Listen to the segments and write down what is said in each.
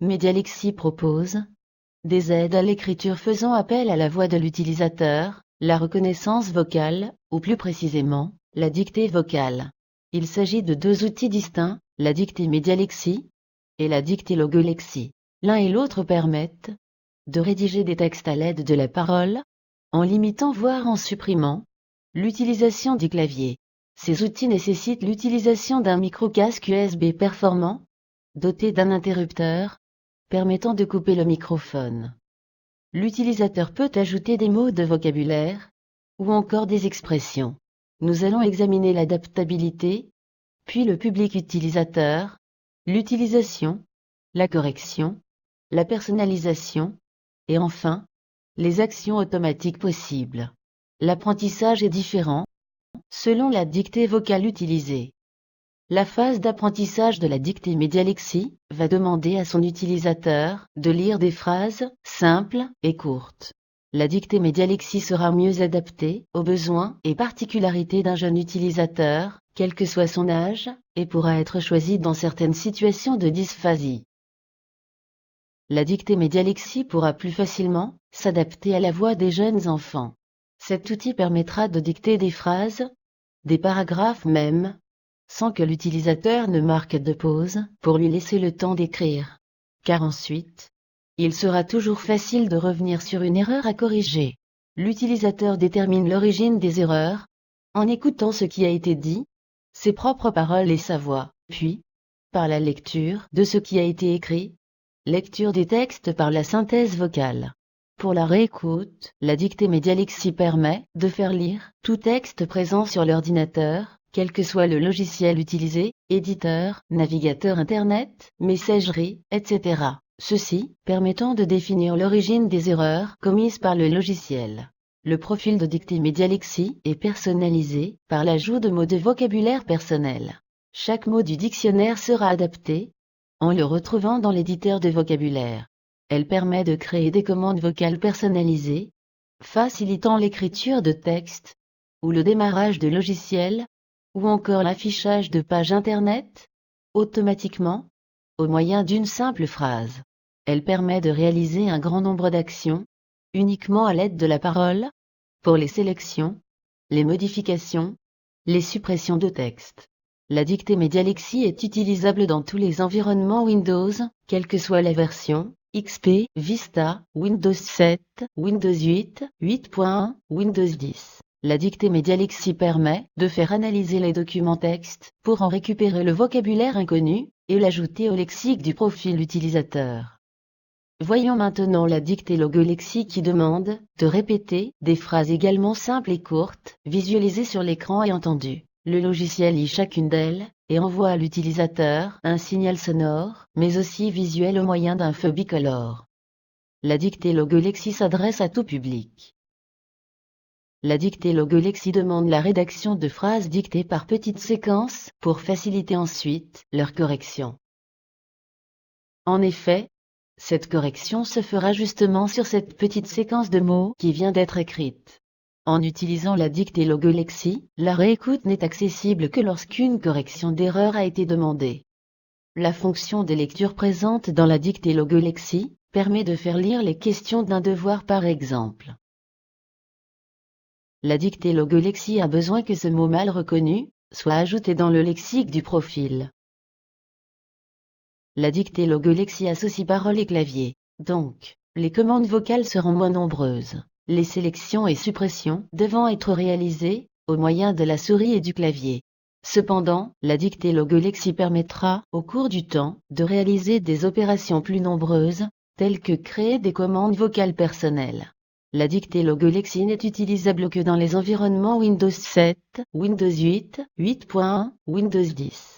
Medialexi propose des aides à l'écriture faisant appel à la voix de l'utilisateur, la reconnaissance vocale, ou plus précisément, la dictée vocale. Il s'agit de deux outils distincts, la dictée Medialexi et la dictée Logolexi. L'un et l'autre permettent de rédiger des textes à l'aide de la parole, en limitant voire en supprimant l'utilisation du clavier. Ces outils nécessitent l'utilisation d'un micro-casque USB performant, doté d'un interrupteur, permettant de couper le microphone. L'utilisateur peut ajouter des mots de vocabulaire, ou encore des expressions. Nous allons examiner l'adaptabilité, puis le public utilisateur, l'utilisation, la correction, la personnalisation, et enfin, les actions automatiques possibles. L'apprentissage est différent, selon la dictée vocale utilisée. La phase d'apprentissage de la dictée Medialexi va demander à son utilisateur de lire des phrases simples et courtes. La dictée Medialexi sera mieux adaptée aux besoins et particularités d'un jeune utilisateur, quel que soit son âge, et pourra être choisie dans certaines situations de dysphasie. La dictée Medialexi pourra plus facilement s'adapter à la voix des jeunes enfants. Cet outil permettra de dicter des phrases, des paragraphes même, sans que l'utilisateur ne marque de pause pour lui laisser le temps d'écrire. Car ensuite, il sera toujours facile de revenir sur une erreur à corriger. L'utilisateur détermine l'origine des erreurs, en écoutant ce qui a été dit, ses propres paroles et sa voix, puis, par la lecture de ce qui a été écrit, lecture des textes par la synthèse vocale. Pour la réécoute, la dictée Medialexi permet de faire lire tout texte présent sur l'ordinateur, quel que soit le logiciel utilisé, éditeur, navigateur Internet, messagerie, etc. Ceci permettant de définir l'origine des erreurs commises par le logiciel. Le profil de dictée Medialexi est personnalisé par l'ajout de mots de vocabulaire personnel. Chaque mot du dictionnaire sera adapté en le retrouvant dans l'éditeur de vocabulaire. Elle permet de créer des commandes vocales personnalisées, facilitant l'écriture de textes, ou le démarrage de logiciels, ou encore l'affichage de pages Internet, automatiquement, au moyen d'une simple phrase. Elle permet de réaliser un grand nombre d'actions, uniquement à l'aide de la parole, pour les sélections, les modifications, les suppressions de texte. La dictée Medialexi est utilisable dans tous les environnements Windows, quelle que soit la version, XP, Vista, Windows 7, Windows 8, 8.1, Windows 10. La dictée Medialexi permet de faire analyser les documents texte pour en récupérer le vocabulaire inconnu et l'ajouter au lexique du profil utilisateur. Voyons maintenant la dictée Logolexi qui demande de répéter des phrases également simples et courtes, visualisées sur l'écran et entendues. Le logiciel lit chacune d'elles et envoie à l'utilisateur un signal sonore, mais aussi visuel au moyen d'un feu bicolore. La dictée Logolexi s'adresse à tout public. La dictée Logolexi demande la rédaction de phrases dictées par petites séquences pour faciliter ensuite leur correction. En effet, cette correction se fera justement sur cette petite séquence de mots qui vient d'être écrite. En utilisant la dictée Logolexi, la réécoute n'est accessible que lorsqu'une correction d'erreur a été demandée. La fonction de lecture présente dans la dictée Logolexi permet de faire lire les questions d'un devoir par exemple. La dictée Logolexi a besoin que ce mot mal reconnu soit ajouté dans le lexique du profil. La dictée Logolexi associe parole et clavier. Donc, les commandes vocales seront moins nombreuses. Les sélections et suppressions devant être réalisées au moyen de la souris et du clavier. Cependant, la dictée Logolexi permettra, au cours du temps, de réaliser des opérations plus nombreuses, telles que créer des commandes vocales personnelles. La dictée Logolexi n'est utilisable que dans les environnements Windows 7, Windows 8, 8.1, Windows 10.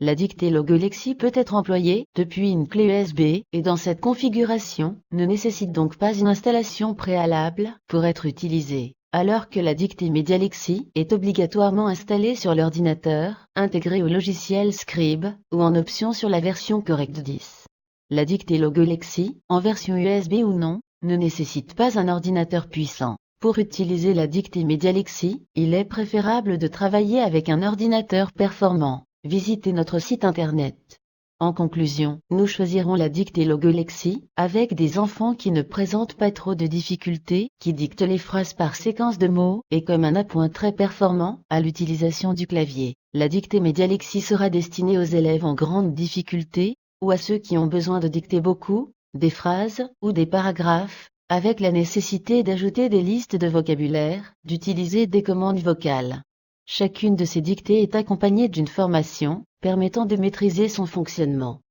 La dictée Logolexi peut être employée depuis une clé USB et dans cette configuration ne nécessite donc pas une installation préalable pour être utilisée, alors que la dictée Medialexi est obligatoirement installée sur l'ordinateur, intégrée au logiciel Scribe ou en option sur la version Correct 10. La dictée Logolexi, en version USB ou non, ne nécessite pas un ordinateur puissant. Pour utiliser la dictée Medialexi, il est préférable de travailler avec un ordinateur performant. Visitez notre site internet. En conclusion, nous choisirons la dictée logolexie, avec des enfants qui ne présentent pas trop de difficultés, qui dictent les phrases par séquence de mots, et comme un appoint très performant, à l'utilisation du clavier. La dictée médialexie sera destinée aux élèves en grande difficulté, ou à ceux qui ont besoin de dicter beaucoup, des phrases, ou des paragraphes, avec la nécessité d'ajouter des listes de vocabulaire, d'utiliser des commandes vocales. Chacune de ces dictées est accompagnée d'une formation, permettant de maîtriser son fonctionnement.